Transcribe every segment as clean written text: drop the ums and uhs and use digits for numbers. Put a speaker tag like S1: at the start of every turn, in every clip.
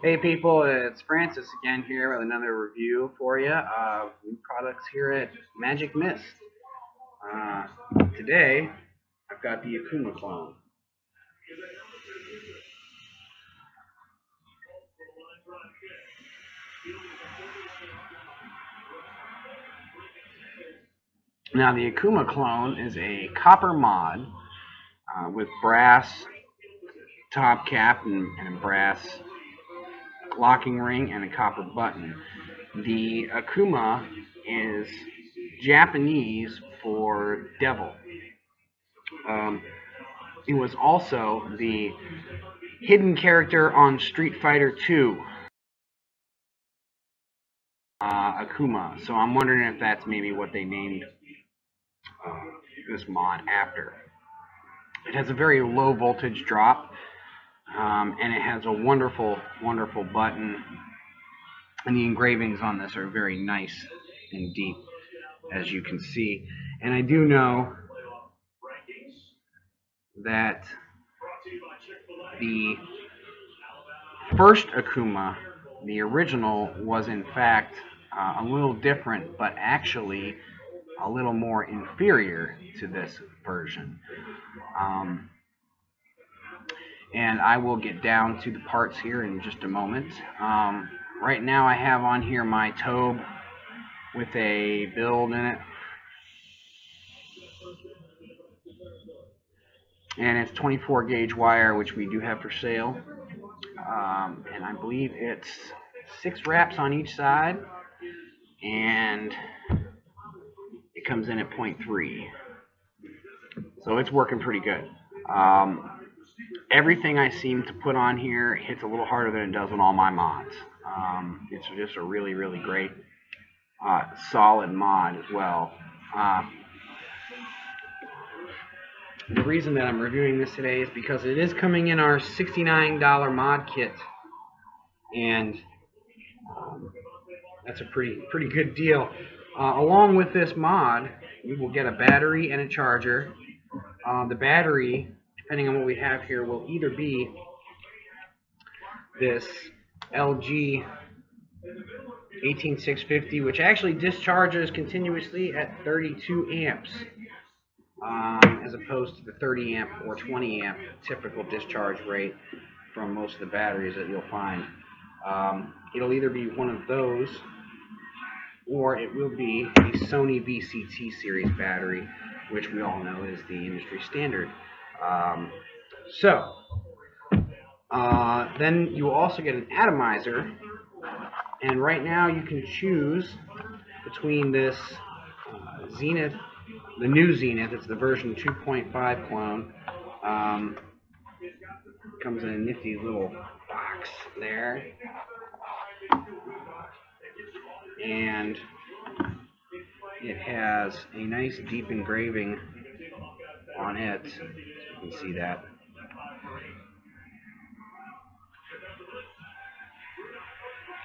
S1: Hey people, it's Francis again here with another review for you of new products here at Magic Mist. Today, I've got the Akuma Clone. Now the Akuma Clone is a copper mod with brass top cap and a brass locking ring and a copper button. The Akuma is Japanese for devil. It was also the hidden character on Street Fighter 2, Akuma. So I'm wondering if that's maybe what they named this mod after. It has a very low voltage drop, and it has a wonderful, wonderful button. And the engravings on this are very nice and deep, as you can see. And I do know that the first Akuma, the original, was in fact a little different, but actually a little more inferior to this version. And I will get down to the parts here in just a moment. Right now I have on here my Tobe with a build in it. And it's 24 gauge wire, which we do have for sale. And I believe it's 6 wraps on each side, and it comes in at 0.3. So it's working pretty good. Everything I seem to put on here hits a little harder than it does on all my mods. It's just a really, really great solid mod as well. The reason that I'm reviewing this today is because it is coming in our $69 mod kit, and that's a pretty good deal. Along with this mod, you will get a battery and a charger. The battery, depending on what we have here, will either be this LG 18650, which actually discharges continuously at 32 amps. As opposed to the 30 amp or 20 amp typical discharge rate from most of the batteries that you'll find. It'll either be one of those, or it will be the Sony VCT series battery, which we all know is the industry standard. Then you will also get an atomizer, and right now you can choose between this Zenith, the new Zenith. It's the version 2.5 clone. Comes in a nifty little box there, and it has a nice deep engraving on it. You can see that.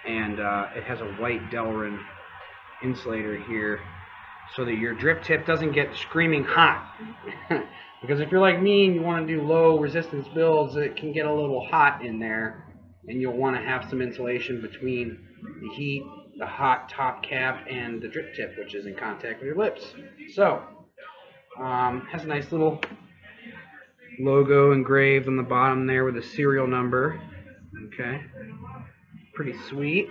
S1: And it has a white Delrin insulator here, so that your drip tip doesn't get screaming hot. Because if you're like me and you want to do low resistance builds, it can get a little hot in there, and you'll want to have some insulation between the heat, the hot top cap, and the drip tip, which is in contact with your lips. So, has a nice little logo engraved on the bottom there with a serial number. Okay, pretty sweet.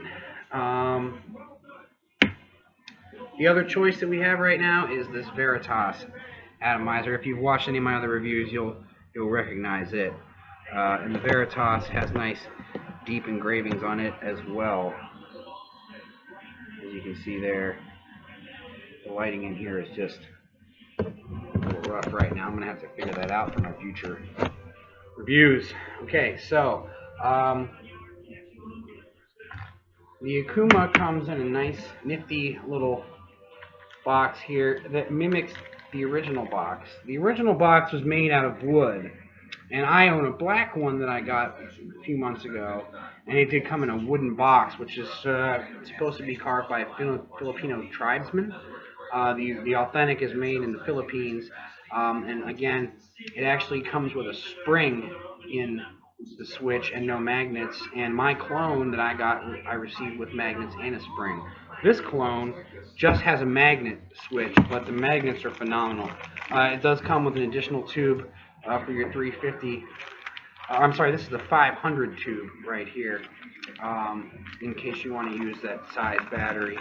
S1: The other choice that we have right now is this Veritas atomizer. If you've watched any of my other reviews, you'll recognize it. And the Veritas has nice deep engravings on it as well. As you can see there, the lighting in here is just a little rough right now. I'm going to have to figure that out for my future reviews. Okay, so The Akuma comes in a nice, nifty little box here that mimics the original box. The original box was made out of wood, and I own a black one that I got a few months ago, and it did come in a wooden box, which is supposed to be carved by Filipino tribesmen. The authentic is made in the Philippines, and again, it actually comes with a spring in the switch and no magnets. And my clone that I received with magnets and a spring. This clone just has a magnet switch, but the magnets are phenomenal. It does come with an additional tube for your 350. I'm sorry, this is the 500 tube right here, in case you want to use that size battery.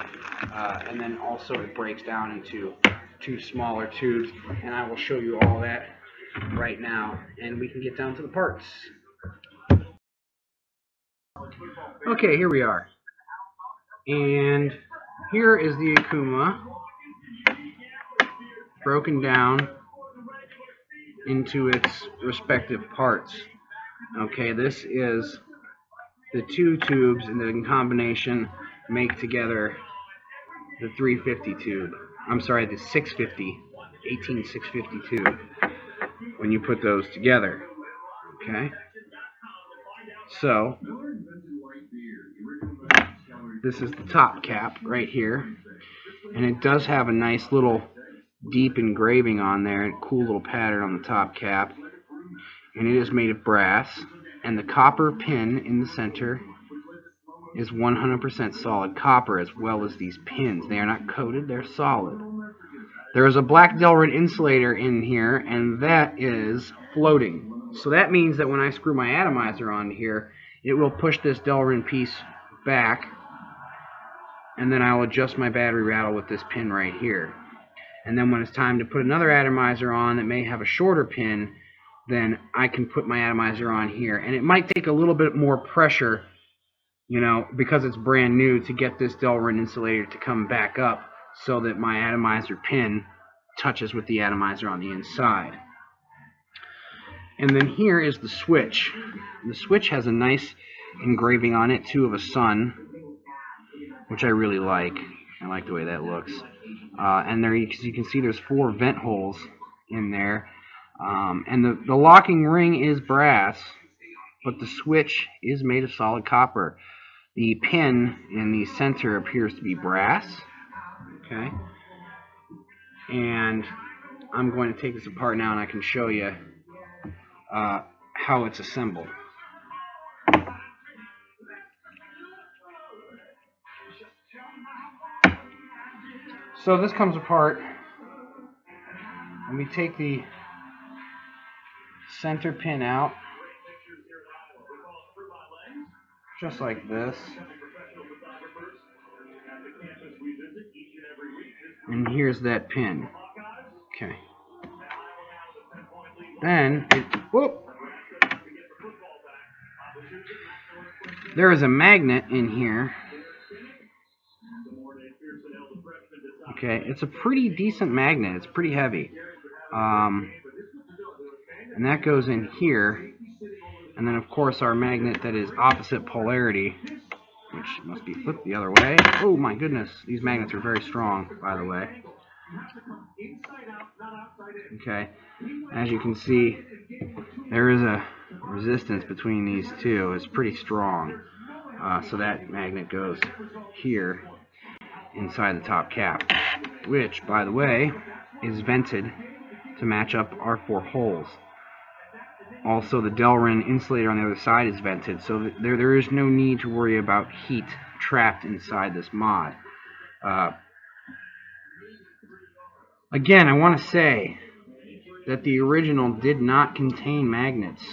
S1: And then also it breaks down into 2 smaller tubes, and I will show you all that right now, and we can get down to the parts. Okay, here we are, and here is the Akuma broken down into its respective parts. Okay, this is the 2 tubes, and then in combination make together the 350 tube. I'm sorry, the 650, 18650 tube, when you put those together. Okay, so this is the top cap right here, and it does have a nice little deep engraving on there, a cool little pattern on the top cap, and it is made of brass, and the copper pin in the center is 100% solid copper, as well as these pins. They are not coated, they're solid. There is a black Delrin insulator in here, and that is floating. So that means that when I screw my atomizer on here, it will push this Delrin piece back, and then I'll adjust my battery rattle with this pin right here. And then when it's time to put another atomizer on that may have a shorter pin, then I can put my atomizer on here. And it might take a little bit more pressure, you know, because it's brand new, to get this Delrin insulator to come back up so that my atomizer pin touches with the atomizer on the inside. And then here is the switch. The switch has a nice engraving on it too of a sun, which I really like. I like the way that looks. And there you can see there's 4 vent holes in there. And the locking ring is brass, but the switch is made of solid copper. The pin in the center appears to be brass. Okay. And I'm going to take this apart now, and I can show you how it's assembled. So this comes apart, and we take the center pin out, just like this. And here's that pin. Okay. Then, there is a magnet in here. Okay, it's a pretty decent magnet. It's pretty heavy. And that goes in here. And then, of course, our magnet that is opposite polarity, which must be flipped the other way. Oh, my goodness. These magnets are very strong, by the way. Okay. As you can see, there is a resistance between these two. It's pretty strong. So that magnet goes here inside the top cap, which, by the way, is vented to match up our 4 holes. Also, the Delrin insulator on the other side is vented, so there is no need to worry about heat trapped inside this mod. Again, I want to say that the original did not contain magnets,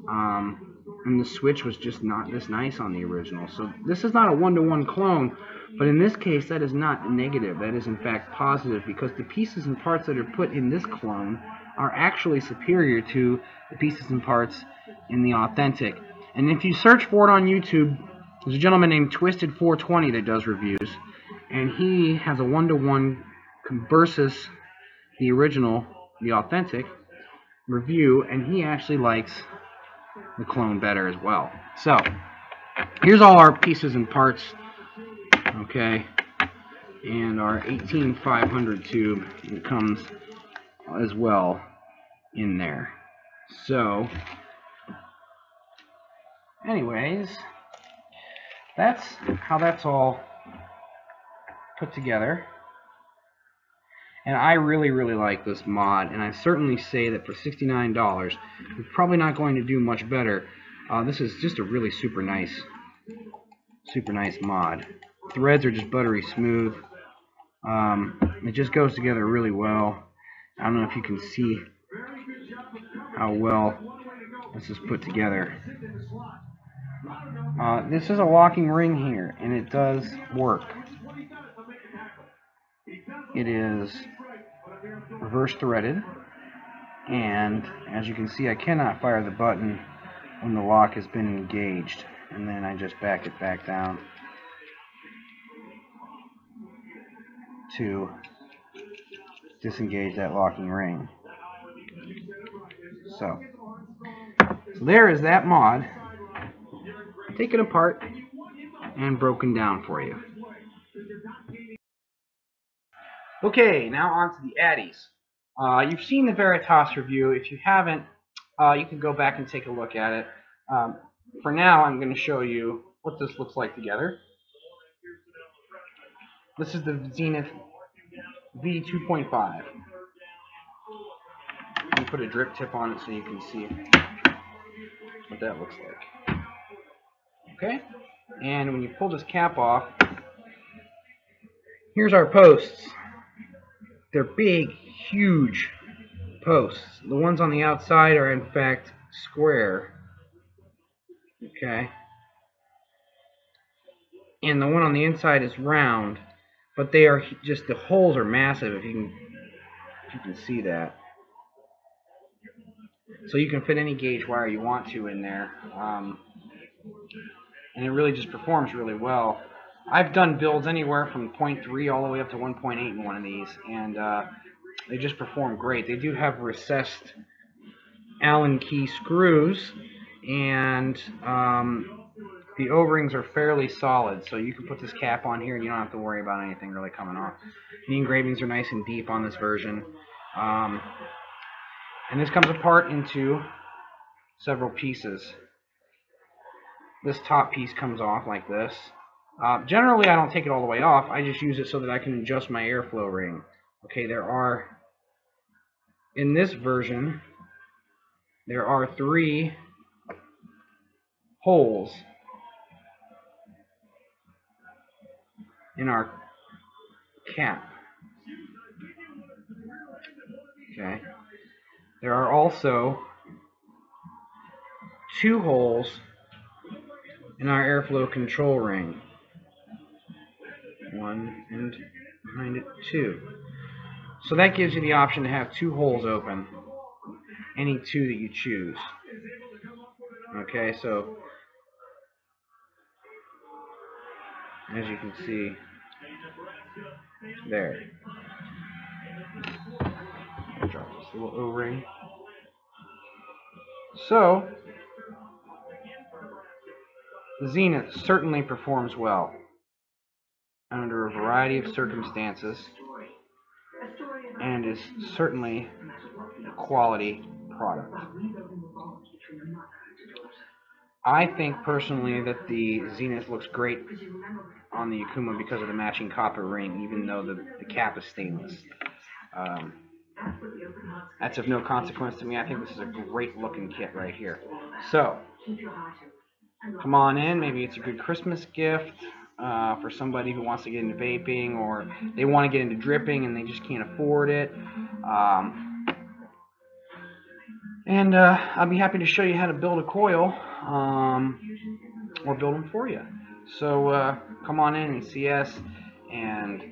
S1: and the switch was just not this nice on the original. So this is not a one-to-one clone, but in this case that is not negative. That is in fact positive, because the pieces and parts that are put in this clone are actually superior to the pieces and parts in the authentic. And if you search for it on YouTube, there's a gentleman named Twisted420 that does reviews, and he has a one-to-one versus the original, the authentic review, and he actually likes the clone better as well. So here's all our pieces and parts, okay, and our 18500 tube comes as well in there. So anyways, that's how that's all put together. And I really like this mod, and I certainly say that for $69, you're probably not going to do much better. This is just a really super nice mod. Threads are just buttery smooth. It just goes together really well. I don't know if you can see how well this is put together. This is a locking ring here, and it does work. It is reverse threaded, and as you can see, I cannot fire the button when the lock has been engaged, and then I just back it back down to disengage that locking ring. So there is that mod, taken apart and broken down for you. Okay, now on to the Addies. You've seen the Veritas review. If you haven't, you can go back and take a look at it. For now, I'm going to show you what this looks like together. This is the Zenith V2.5. Let me put a drip tip on it so you can see what that looks like. Okay, and when you pull this cap off, here's our posts. They're big, huge posts. The ones on the outside are in fact square. Okay. And the one on the inside is round, but they are just, the holes are massive if you can see that. So you can fit any gauge wire you want to in there. And it really just performs really well. I've done builds anywhere from 0.3 all the way up to 1.8 in one of these, and they just perform great. They do have recessed Allen key screws, and the O-rings are fairly solid, so you can put this cap on here and you don't have to worry about anything really coming off. The engravings are nice and deep on this version. And this comes apart into several pieces. This top piece comes off like this. Generally, I don't take it all the way off. I just use it so that I can adjust my airflow ring. Okay, in this version, there are 3 holes in our cap. Okay. There are also 2 holes in our airflow control ring. 1 and behind it 2. So that gives you the option to have 2 holes open. Any 2 that you choose. Okay, so as you can see there. Drop this little O-ring. So the Zenith certainly performs well under a variety of circumstances, and is certainly a quality product. I think personally that the Zenith looks great on the Akuma because of the matching copper ring, even though the cap is stainless. That's of no consequence to me. I think this is a great looking kit right here. So come on in. Maybe it's a good Christmas gift for somebody who wants to get into vaping, or they want to get into dripping and they just can't afford it. And I'll be happy to show you how to build a coil, or build them for you. So come on in and see us, and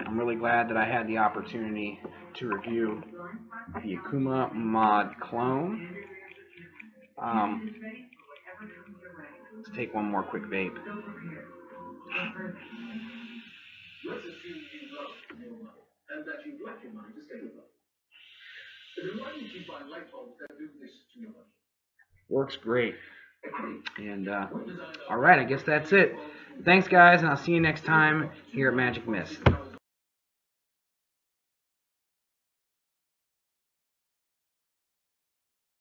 S1: I'm really glad that I had the opportunity to review the Akuma Mod Clone. Let's take one more quick vape. Works great. And all right, I guess that's it. Thanks, guys, and I'll see you next time here at Magic Mist.